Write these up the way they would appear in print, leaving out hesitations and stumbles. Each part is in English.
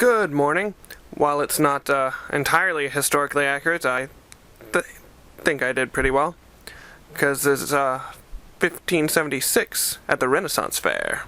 Good morning. While it's not entirely historically accurate, I think I did pretty well. Because this is 1576 at the Renaissance Fair.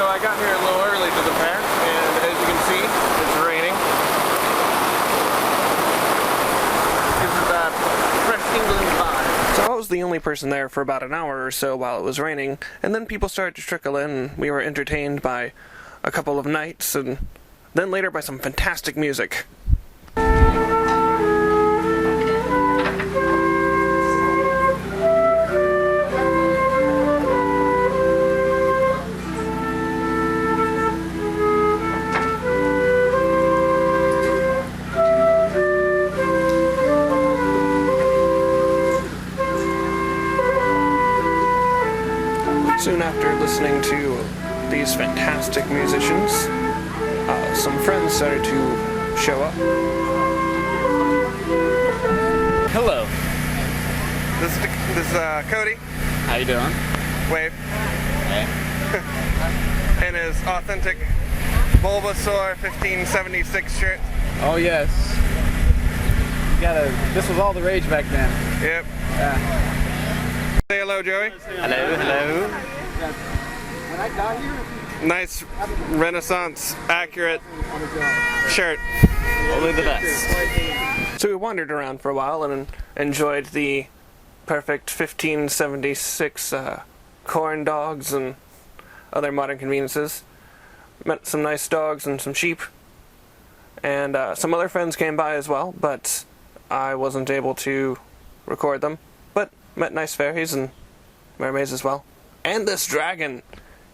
I got here a little early to the fair, and as you can see, it's raining. Gives it that fresh England vibe. So I was the only person there for about an hour or so while it was raining, and then people started to trickle in, and we were entertained by a couple of knights, and then later by some fantastic music. Soon after listening to these fantastic musicians, some friends started to show up. Hello. This is Cody. How you doing? Wave. Hey. In his authentic Bulbasaur 1576 shirt. Oh yes. This was all the rage back then. Yep. Yeah. Say hello, Joey. Hello, hello. When I got here, nice Renaissance accurate shirt. only the best. So we wandered around for a while and enjoyed the perfect 1576 corn dogs and other modern conveniences. Met some nice dogs and some sheep. And some other friends came by as well, but I wasn't able to record them. But met nice fairies and mermaids as well. And this dragon!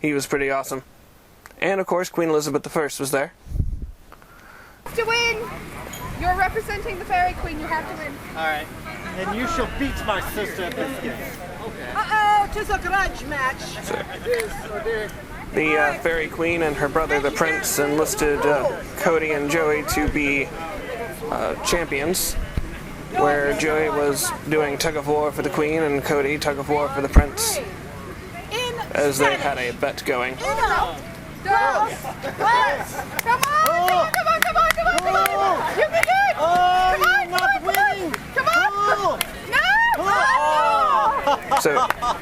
He was pretty awesome. And of course, Queen Elizabeth I was there. To win! You're representing the fairy queen, you have to win. Alright. And you shall beat my sister at this game. Okay. Uh-oh, 'tis a grudge match. The fairy queen and her brother, the prince, enlisted Cody and Joey to be champions, where Joey was doing tug-of-war for the queen and Cody tug-of-war for the prince, as they had a bet going. Come on! Come on! Come on! You can do it! Come on! No! So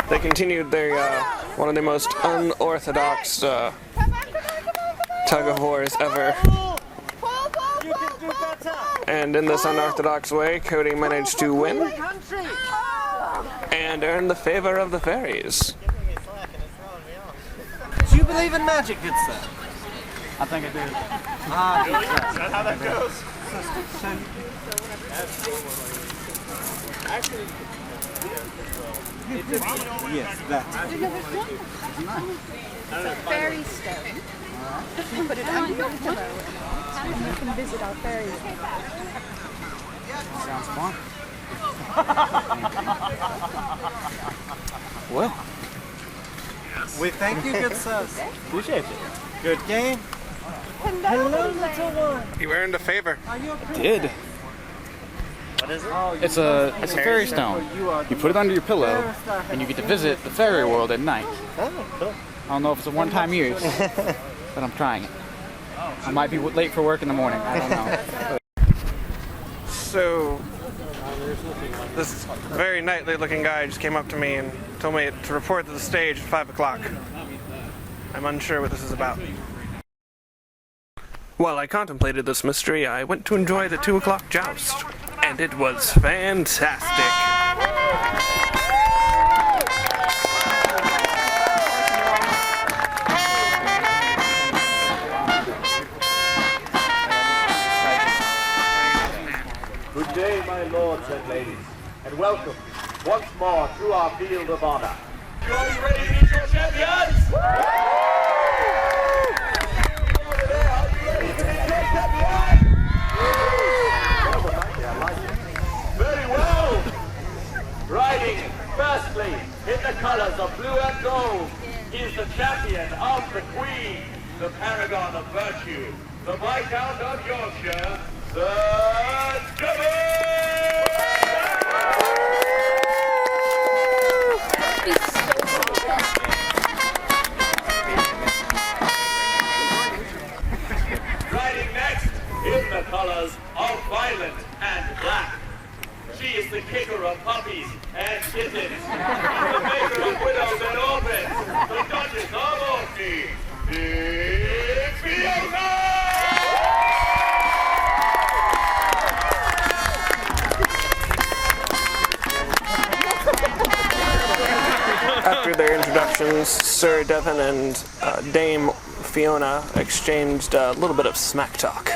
they continued their one of the most unorthodox tug-of-wars ever. And in this unorthodox way, Cody managed to win and earn the favor of the fairies. Do you believe in magic, good sir? I think I do. Is that how that goes? Yes, that. It's a fairy stone. Put it under your pillow and you can visit our fairy. Sounds fun. Well, We thank you, good sir. appreciate it. Good game. Hello, little one. You earned a favor. Are you a princess? Did. What is it? It's a fairy stone. You put it under your pillow, and you get to visit the fairy world at night. Oh, cool. I don't know if it's a one-time use, but I'm trying it. I might be late for work in the morning. I don't know. So this very knightly looking guy just came up to me and told me to report to the stage at 5 o'clock. I'm unsure what this is about. While I contemplated this mystery, I went to enjoy the 2 o'clock joust, and it was fantastic. Good day, my lords and ladies, and welcome once more to our field of honor. Are you ready to meet your champions? the champion of the Queen, the paragon of virtue, the Viscount of Yorkshire, Sir Devon! Riding next in the colors of violet and black. She is the kicker of puppies and kittens, the maker of widows and orphans, the Duchess of Orkney. It's Fiona! After their introductions, Sir Devon and Dame Fiona exchanged a little bit of smack talk.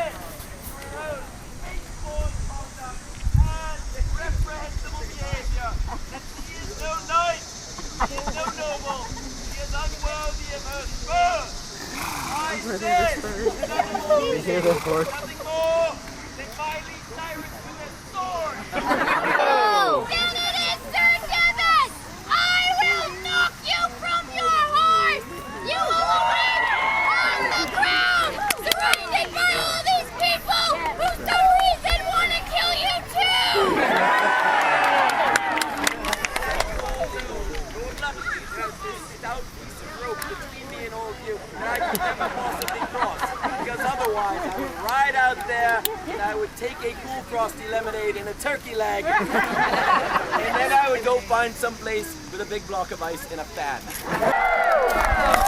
I would take a cool frosty lemonade and a turkey leg, and then I would go find some place with a big block of ice and a fan.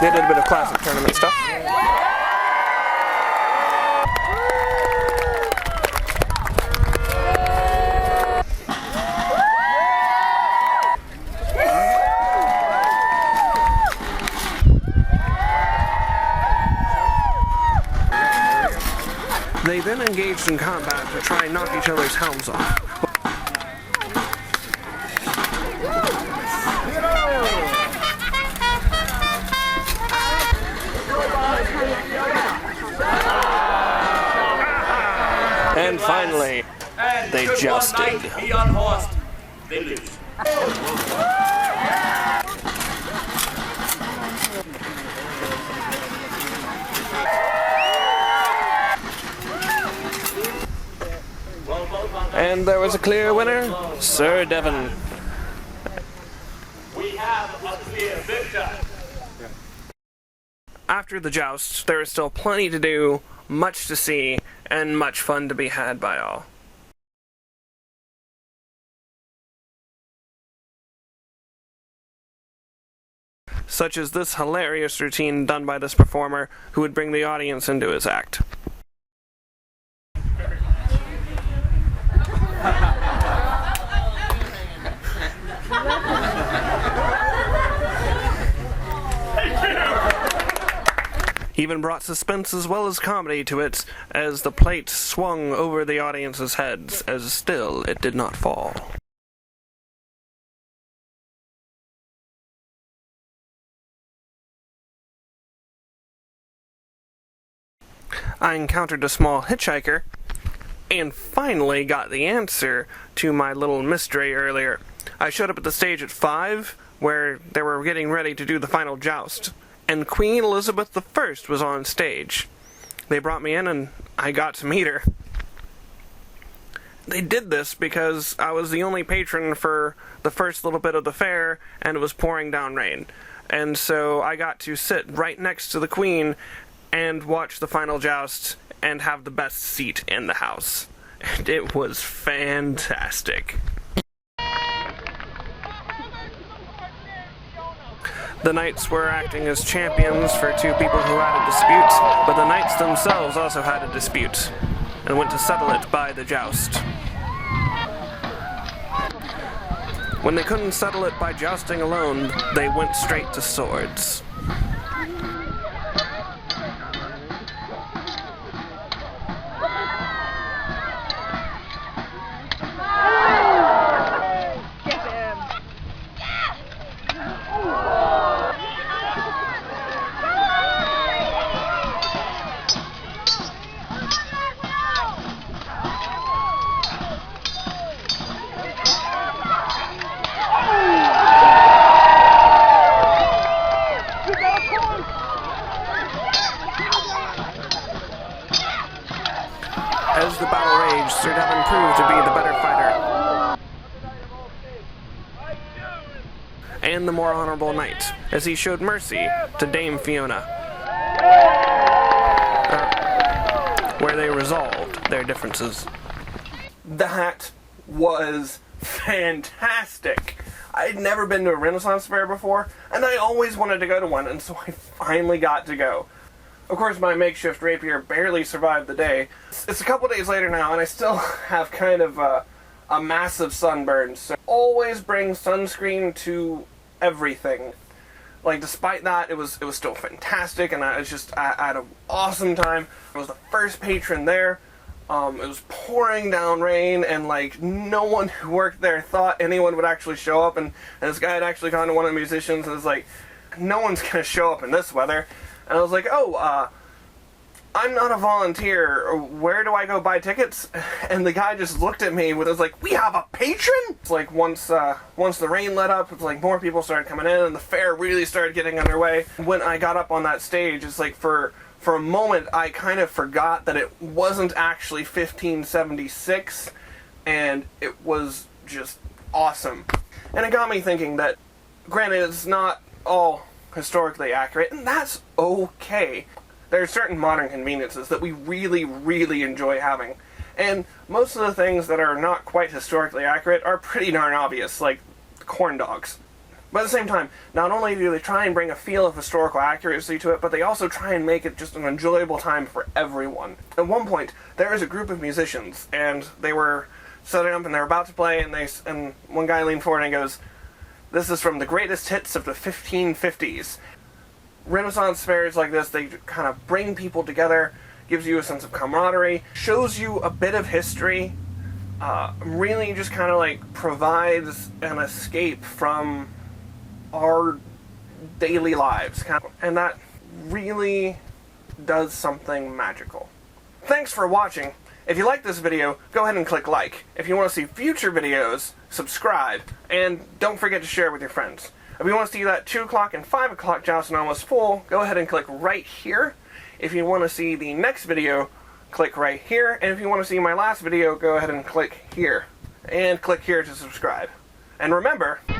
They did a bit of classic tournament stuff. They then engaged in combat to try and knock each other's helms off. And finally, they jousted. Be unhorsed. They lose. And there was a clear winner, Sir Devon. We have a clear victor. After the joust, there is still plenty to do, much to see, and much fun to be had by all. Such as this hilarious routine done by this performer who would bring the audience into his act. Even brought suspense as well as comedy to it as the plate swung over the audience's heads, as still it did not fall. I encountered a small hitchhiker, and finally got the answer to my little mystery earlier. I showed up at the stage at 5, where they were getting ready to do the final joust, and Queen Elizabeth I was on stage. They brought me in and I got to meet her. They did this because I was the only patron for the first little bit of the fair and it was pouring down rain. And so I got to sit right next to the Queen and watch the final joust and have the best seat in the house. And it was fantastic. The knights were acting as champions for two people who had a dispute, but the knights themselves also had a dispute, and went to settle it by the joust. When they couldn't settle it by jousting alone, they went straight to swords. As the battle raged, Sir Devon proved to be the better fighter and the more honorable knight, as he showed mercy to Dame Fiona, where they resolved their differences. That was fantastic. I'd never been to a Renaissance Fair before, and I always wanted to go to one, and so I finally got to go. Of course, my makeshift rapier barely survived the day. It's a couple days later now, and I still have kind of a massive sunburn, so always bring sunscreen to everything. Like, despite that, it was still fantastic, and I had an awesome time. I was the first patron there. It was pouring down rain, and like no one who worked there thought anyone would actually show up. And this guy had actually gone to one of the musicians and was like, "No one's gonna show up in this weather." And I was like, "Oh, I'm not a volunteer. Where do I go buy tickets?" And the guy just looked at me with, was like, "We have a patron?" It's like once the rain let up, it's like more people started coming in, and the fair really started getting underway. When I got up on that stage, it's like for a moment I kind of forgot that it wasn't actually 1576, and it was just awesome. And it got me thinking that, granted, it's not all historically accurate, and that's okay. There are certain modern conveniences that we really, really enjoy having. And most of the things that are not quite historically accurate are pretty darn obvious, like corn dogs. But at the same time, not only do they try and bring a feel of historical accuracy to it, but they also try and make it just an enjoyable time for everyone. At one point, there was a group of musicians, and they were setting up and they were about to play, and one guy leaned forward and goes, "This is from the greatest hits of the 1550s. Renaissance fairs like this, they kind of bring people together, gives you a sense of camaraderie, shows you a bit of history, really just kind of like provides an escape from our daily lives, and that really does something magical." Thanks for watching. If you like this video, go ahead and click like. If you want to see future videos, subscribe, and don't forget to share with your friends. If you want to see that 2 o'clock and 5 o'clock Jousting almost full, go ahead and click right here. If you want to see the next video, click right here. And if you want to see my last video, go ahead and click here. And click here to subscribe. And remember... Oh,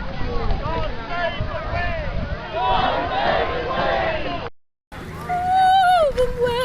the way.